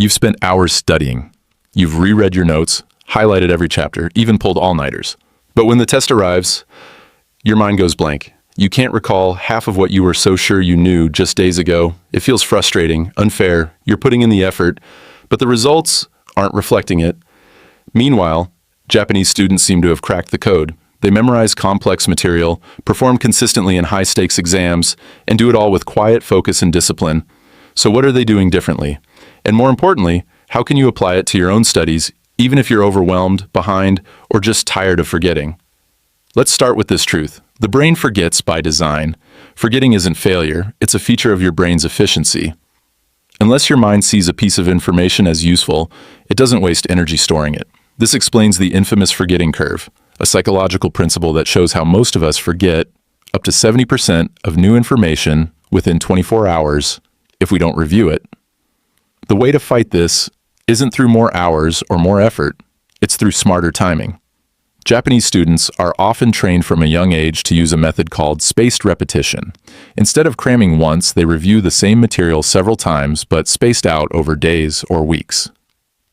You've spent hours studying. You've reread your notes, highlighted every chapter, even pulled all-nighters. But when the test arrives, your mind goes blank. You can't recall half of what you were so sure you knew just days ago. It feels frustrating, unfair. You're putting in the effort, but the results aren't reflecting it. Meanwhile, Japanese students seem to have cracked the code. They memorize complex material, perform consistently in high-stakes exams, and do it all with quiet focus and discipline. So what are they doing differently? And more importantly, how can you apply it to your own studies, even if you're overwhelmed, behind, or just tired of forgetting? Let's start with this truth. The brain forgets by design. Forgetting isn't failure, it's a feature of your brain's efficiency. Unless your mind sees a piece of information as useful, it doesn't waste energy storing it. This explains the infamous forgetting curve, a psychological principle that shows how most of us forget up to 70% of new information within 24 hours if we don't review it. The way to fight this isn't through more hours or more effort, it's through smarter timing. Japanese students are often trained from a young age to use a method called spaced repetition. Instead of cramming once, they review the same material several times, but spaced out over days or weeks.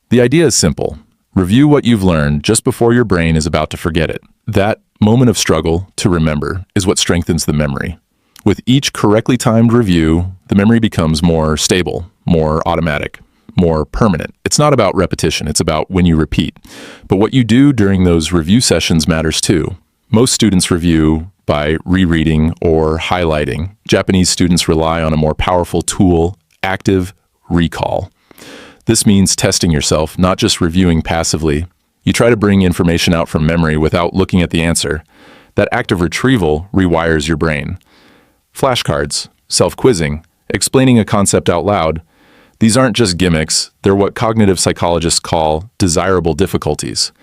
The idea is simple. Review what you've learned just before your brain is about to forget it. That moment of struggle to remember is what strengthens the memory. With each correctly timed review, the memory becomes more stable, more automatic, more permanent. It's not about repetition, it's about when you repeat. But what you do during those review sessions matters too. Most students review by rereading or highlighting. Japanese students rely on a more powerful tool, active recall. This means testing yourself, not just reviewing passively. You try to bring information out from memory without looking at the answer. That active retrieval rewires your brain. Flashcards, self-quizzing, explaining a concept out loud. These aren't just gimmicks, they're what cognitive psychologists call desirable difficulties.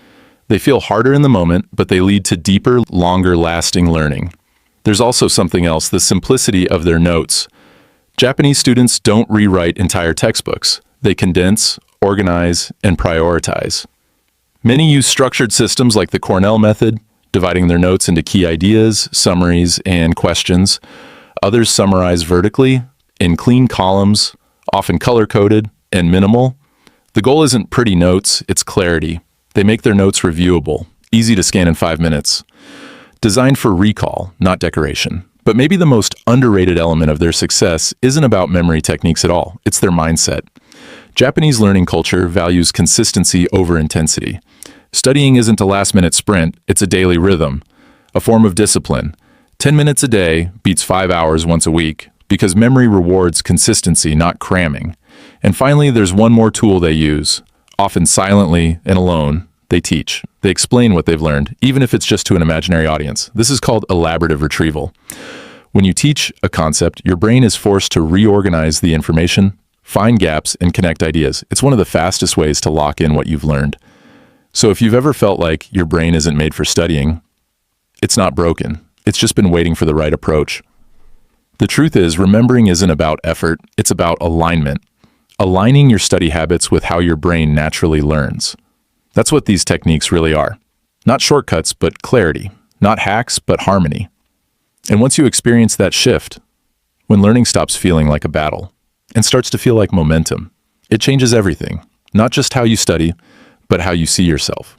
They feel harder in the moment, but they lead to deeper, longer-lasting learning. There's also something else, the simplicity of their notes. Japanese students don't rewrite entire textbooks. They condense, organize, and prioritize. Many use structured systems like the Cornell method, dividing their notes into key ideas, summaries, and questions. Others summarize vertically, in clean columns, often color-coded and minimal. The goal isn't pretty notes, it's clarity. They make their notes reviewable, easy to scan in 5 minutes. Designed for recall, not decoration. But maybe the most underrated element of their success isn't about memory techniques at all, it's their mindset. Japanese learning culture values consistency over intensity. Studying isn't a last-minute sprint, it's a daily rhythm, a form of discipline. 10 minutes a day beats 5 hours once a week, because memory rewards consistency, not cramming. And finally, there's one more tool they use. Often silently and alone, they teach. They explain what they've learned, even if it's just to an imaginary audience. This is called elaborative retrieval. When you teach a concept, your brain is forced to reorganize the information, find gaps, and connect ideas. It's one of the fastest ways to lock in what you've learned. So if you've ever felt like your brain isn't made for studying, it's not broken. It's just been waiting for the right approach. The truth is, remembering isn't about effort, it's about alignment. Aligning your study habits with how your brain naturally learns. That's what these techniques really are. Not shortcuts, but clarity. Not hacks, but harmony. And once you experience that shift, when learning stops feeling like a battle and starts to feel like momentum, it changes everything. Not just how you study, but how you see yourself.